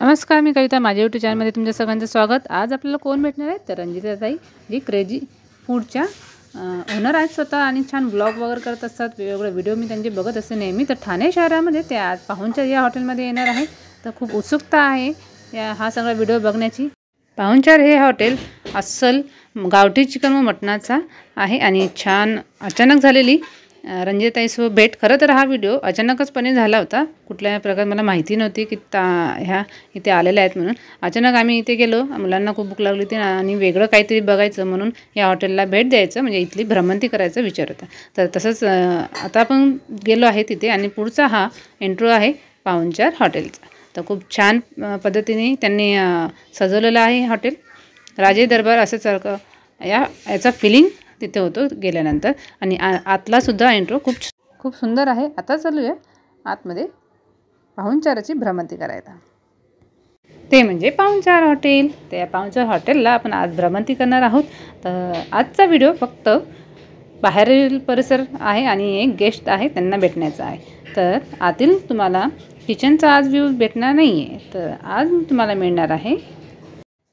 नमस्कार, मी कविता. माझ्या यूट्यूब चॅनलमध्ये तुमच्या सगळ्यांचं स्वागत. आज आपल्याला कोण भेटणार आहे तर रंजिताताई, जी क्रेझी फूडच्या ओनर आहेत स्वतः आणि छान ब्लॉग वगैरे करत असतात. वेगवेगळे व्हिडिओ मी त्यांचे बघत असते नेहमी. तर ठाणे शहरामध्ये ते आज पाहुणचार या हॉटेलमध्ये येणार आहे. तर खूप उत्सुकता आहे हा सगळा व्हिडिओ बघण्याची. पाहुणचार हे हॉटेल अस्सल गावठी चिकन व मटणाचा आहे आणि छान अचानक झालेली रंजिताताईसोबत भेट. खरं तर हा व्हिडिओ अचानकचपणे झाला होता. कुठल्या प्रकारे मला माहिती नव्हती की ह्या इथे आलेल्या आहेत म्हणून. अचानक आम्ही इथे गेलो. मुलांना खूप भूक लागली होती आणि वेगळं काहीतरी बघायचं म्हणून या हॉटेलला भेट द्यायचं, म्हणजे इथली भ्रमंती करायचा विचार होता. तर तसंच आता आपण गेलो आहे तिथे आणि पुढचा हा इंट्रो आहे पाहुणचार हॉटेलचा. तर खूप छान पद्धतीने त्यांनी सजवलेलं आहे हॉटेल. राजे दरबार असंसारखं याचा फिलिंग तिथे होतो गेल्यानंतर. आणि आतलासुद्धा इंट्रो खूप सुंदर आहे. आता चालूया आतमध्ये पाहुणचाराची भ्रमंती करायला. ते म्हणजे पाहुणचार हॉटेल. त्या पाहुणचार हॉटेलला आपण आज भ्रमंती करणार आहोत. तर आजचा व्हिडिओ फक्त बाहेरील परिसर आहे आणि एक गेस्ट आहे त्यांना भेटण्याचा आहे. तर आतील तुम्हाला किचनचा आज व्ह्यू भेटणार नाही आहे. तर आज तुम्हाला मिळणार आहे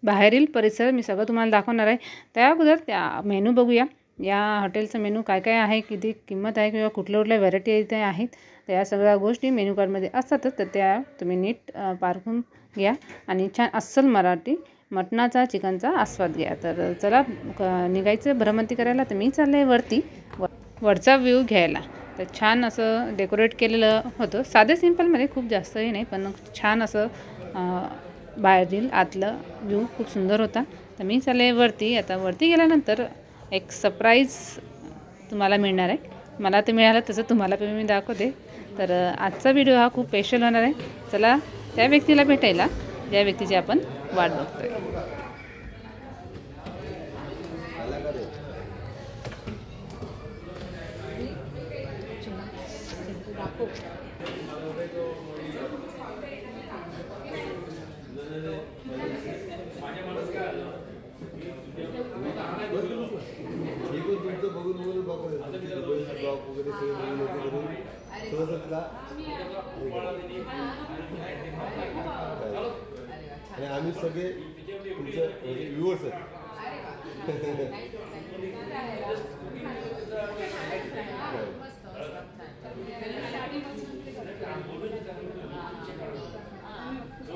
बाहेरील परिसर. मी सगळं तुम्हाला दाखवणार आहे. त्या अगोदर त्या मेनू बघूया. या हॉटेलचं मेनू काय काय आहे, किती किंमत आहे किंवा कुठल्या व्हरायटी इथे आहेत. तर या सगळ्या गोष्टी मेनू कार्डमध्ये असतातच. तर त्या तुम्ही नीट पारखून घ्या आणि छान अस्सल मराठी मटणाचा चिकनचा आस्वाद घ्या. तर चला निघायचं भ्रमंती करायला. तर मी चालले वरती वरचा व्ह्यू घ्यायला. तर छान असं डेकोरेट केलेलं होतं. साधे सिंपलमध्ये, खूप जास्तही नाही, पण छान असं बाहेरील आतलं व्ह्यू खूप सुंदर होता. तर मी चालले वरती. आता वरती गेल्यानंतर एक सरप्राईज तुम्हाला मिळणार आहे. मला ते मिळालं तसं तुम्हाला पण मी दाखवते. तर आजचा व्हिडिओ हा खूप स्पेशल होणार आहे. चला त्या व्यक्तीला भेटायला ज्या व्यक्तीची आपण वाट बघतोय. आणि आम्ही सगळे तुमचे व्ह्यूअर्स आहेत.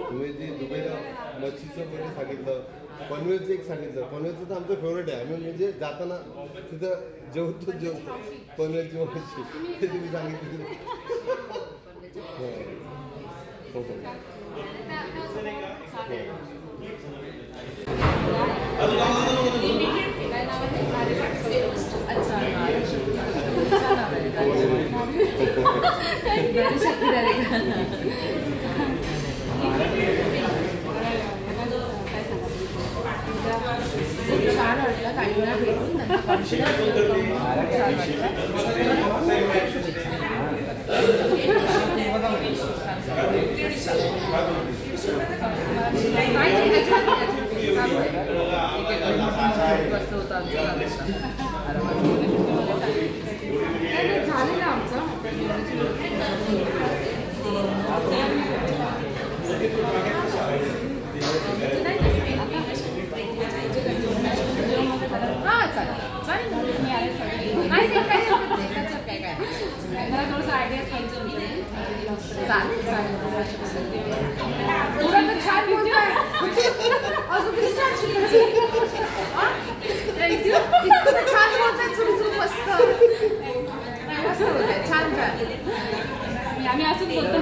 तुम्ही जे दुबईला मच्छीचं पहिले सांगितलं, पनवेलचं एक सांगितलं. पनवेलचं तर आमचं फेवरेट आहे. आम्ही म्हणजे जाताना तिथं जेवतो पनवेलची मच्छी ते तुम्ही सांगितलं. हो हो. आम्ही असंच बोलतो,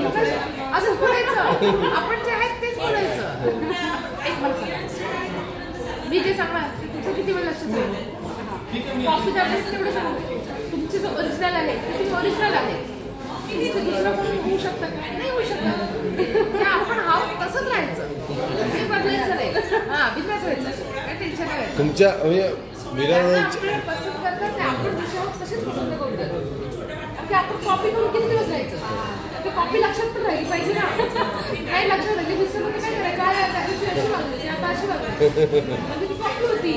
असंच बोलायचं. आपण जे आहेत तेच बोलायचं. एक मला सांगा, मी जे सांगणार तुमचं किती वेळ लक्षात राहील. कॉफी टाकायचं तेवढं सांगू. तुमचे जो ओरिजिनल आहे ते ओरिजिनल आहे. तुमचं दुसरं कोणी होऊ शकतं का? नाही होऊ शकतं. आपण हाव तसंच राहायचं, हे बदलायचं नाही. हां, बिझनेस व्हायचं, काय टेन्शन नाही. तुमच्या मीरा पसंत करतात ते आपण विषयावर तसेच पसंत करून देतो. आपण कॉपी करून किती दिवस राहायचं. ते कॉपी लक्षात पण राहिली पाहिजे ना. नाही लक्षात राहिली विसरलं तर काय करायचं. अशी वागली, आता अशी वागली, म्हणजे ती कॉपी होती.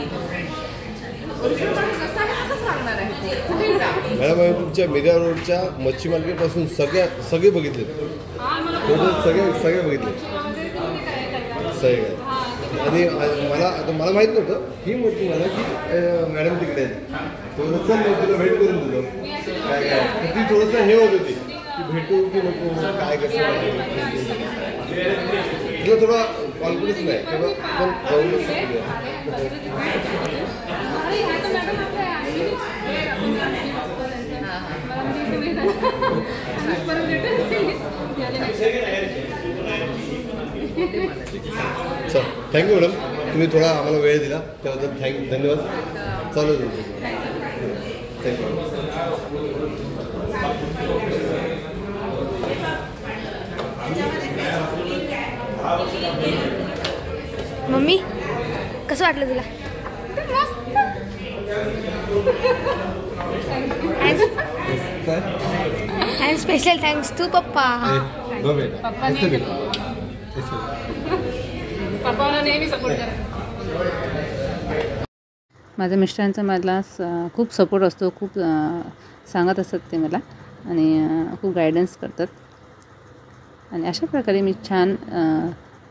मॅडम आम्ही तुमच्या मीरा रोडच्या मच्छी मार्केटपासून सगळे बघितले, सगळे बघितले. असं एक आहे. आणि मला माहीत नव्हतं, ही म्हटली मला की मॅडम तिकडे आहे, थोडंसं मग तुला भेट करून दिलं काय काय. ती थोडंसं हे होत होती की भेटू की नको, काय कसं तिला थोडा कॉन्फिडन्स नाही तेव्हा आपण जाऊन चल थँक्यू मॅडम, तुम्ही थोडा आम्हाला वेळ दिला त्याबद्दल धन्यवाद. चालू थँक्यू. मम्मी कसं वाटलं तुला? अँड स्पेशल थँक्स टू पप्पा. पप्पाला नेहमी सपोर्ट करा. माझ्या मिस्टरांचा मला खूप सपोर्ट असतो, खूप सांगत असतात ते मला आणि खूप गायडन्स करतात. आणि अशा प्रकारे मी छान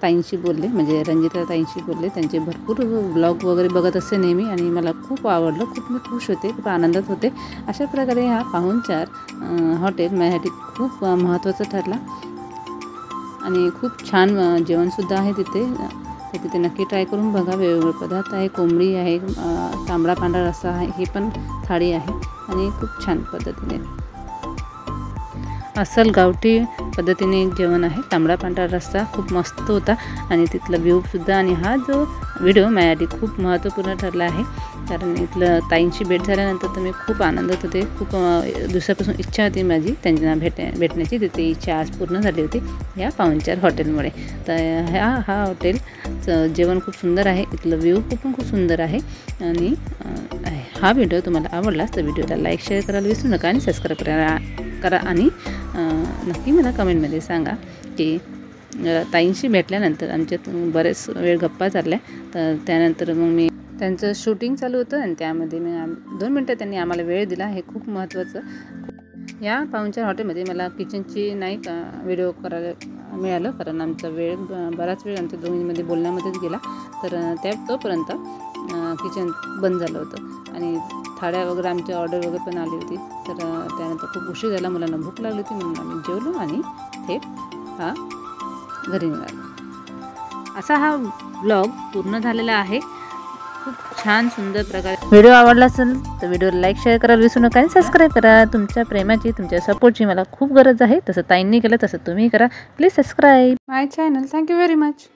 ताईंशी बोलले, म्हणजे रंजिता ताईंशी बोलले. त्यांचे भरपूर ब्लॉग वगैरे बघत असते नेहमी आणि मला खूप आवडलं, खूप मी खुश होते, खूप आनंदात होते. अशा प्रकारे हा पाहुणचार हॉटेल माझ्यासाठी खूप महत्त्वाचं ठरला आणि खूप छान जेवणसुद्धा आहे तिथे. तर तिथे नक्की ट्राय करून बघा. वेगवेगळे पदार्थ आहे, कोंबडी आहे, तांबडा पांढरा रस्सा आहे, हे पण थाळी आहे आणि खूप छान पद्धतीने अस्सल गावठी पद्धतीने जेवण आहे. तांबडा पांढरा रस्सा खूप मस्त होता आणि तिथला व्ह्यूसुद्धा. आणि हा जो व्हिडिओ माझ्यासाठी खूप महत्त्वपूर्ण ठरला आहे, कारण इथलं ताईंची भेट झाल्यानंतर तर मी खूप आनंदात होते. खूप दिवसापासून इच्छा होती माझी त्यांना भेटण्याची. तिथे इच्छा आज पूर्ण झाली होती या पाहुणचार हॉटेलमुळे. तर हा हॉटेलचं जेवण खूप सुंदर आहे, इथलं व्ह्यू पण खूप सुंदर आहे. आणि हा व्हिडिओ तुम्हाला आवडलाच तर व्हिडिओला लाईक शेअर करायला विसरू नका आणि सबस्क्राईब करा आणि नक्की मला कमेंटमध्ये सांगा की ताईंशी भेटल्यानंतर आमच्यात बरेच वेळ गप्पा चालल्या. तर त्यानंतर मग मी त्यांचं शूटिंग चालू होतं आणि त्यामध्ये मी 2 मिनटं त्यांनी आम्हाला वेळ दिला, हे खूप महत्त्वाचं. या पाहुणचार हॉटेलमध्ये मला किचनची नाही व्हिडिओ करायला मिळालं, कारण आमचा बराच वेळ आमच्या दोन्हीमध्ये बोलण्यामध्येच गेला. तर तोपर्यंत किचन बंद झालं होतं आणि थाळ्या वगैरे आमची ऑर्डर वगैरे पण आली होती. तर त्यानंतर खूप उशीर झाला, मुलांना भूक लागली होती म्हणून आम्ही जेवलो आणि थेट घरी निघालो. असा हा ब्लॉग पूर्ण झालेला आहे. खूप छान सुंदर प्रकारे व्हिडिओ आवडला असेल तर व्हिडिओला लाईक शेअर करायला विसरू नका आणि सबस्क्राईब करा. तुमच्या प्रेमाची, तुमच्या सपोर्टची मला खूप गरज आहे. तसं ताईंनी केलं तसं तुम्ही करा. Please subscribe my channel. Thank you very much.